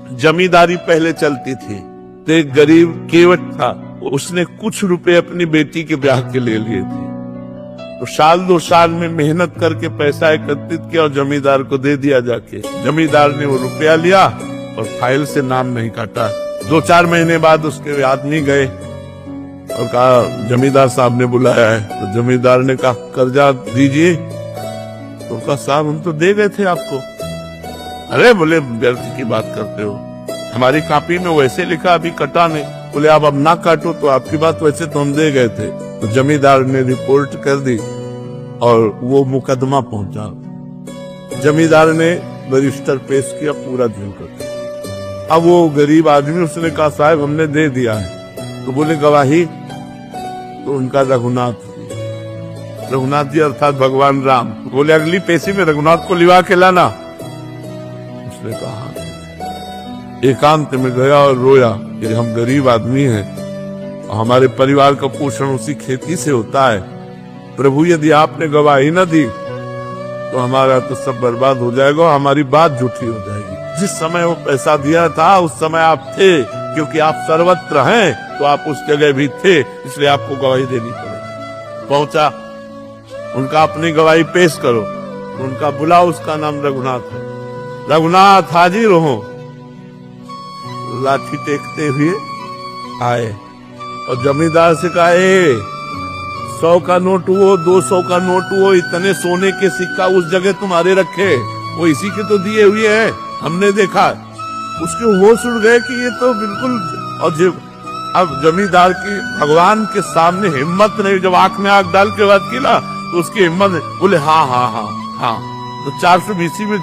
जमींदारी पहले चलती थी, तो एक गरीब केवट था, उसने कुछ रुपए अपनी बेटी के ब्याह के ले लिए थे। तो साल 2 साल में मेहनत करके पैसा एकत्रित किया और जमींदार को दे दिया जाके। जमींदार ने वो रुपया लिया और फाइल से नाम नहीं काटा। 2-4 महीने बाद उसके आदमी गए और कहा जमींदार साहब ने बुलाया है। तो जमींदार ने कहा कर्जा दीजिए। तो कहा साहब हम तो दे गए थे आपको। अरे बोले व्यर्थ की बात करते हो, हमारी कॉपी में वैसे लिखा अभी कटा नहीं। बोले आप अब ना काटो तो आपकी बात, वैसे तो हम दे गए थे। तो जमींदार ने रिपोर्ट कर दी और वो मुकदमा पहुंचा। जमींदार ने रजिस्टर पेश किया, पूरा झूठ कर। अब वो गरीब आदमी, उसने कहा साहब हमने दे दिया है। तो बोले गवाही? तो उनका रघुनाथ जी अर्थात भगवान राम। बोले अगली पेशी में रघुनाथ को लिवा के लाना। उसने कहा एकांत में गया और रोया कि हम गरीब आदमी हैं और हमारे परिवार का पोषण उसी खेती से होता है। प्रभु यदि आपने गवाही न दी तो हमारा तो सब बर्बाद हो जाएगा, हमारी बात झूठी हो जाएगी। जिस समय वो पैसा दिया था उस समय आप थे, क्योंकि आप सर्वत्र हैं तो आप उस जगह भी थे, इसलिए आपको गवाही देनी पड़ेगी। पहुंचा, उनका अपनी गवाही पेश करो। उनका बुलाओ, उसका नाम रघुनाथ है। रघुनाथ हाजिर हो। लाठी टेकते हुए आए और जमींदार से कहा 100 का नोट हुआ, 200 का नोट हुआ, इतने सोने के सिक्का उस जगह तुम्हारे रखे, वो इसी के तो दिए हुए हैं, हमने देखा। उसके होश उड़ गए कि ये तो बिल्कुल। और अब जमींदार की भगवान के सामने हिम्मत नहीं, जब आंख में आंख डाल के बात की ना तो उसकी हिम्मत। बोले हाँ हाँ हाँ हाँ। तो 420 में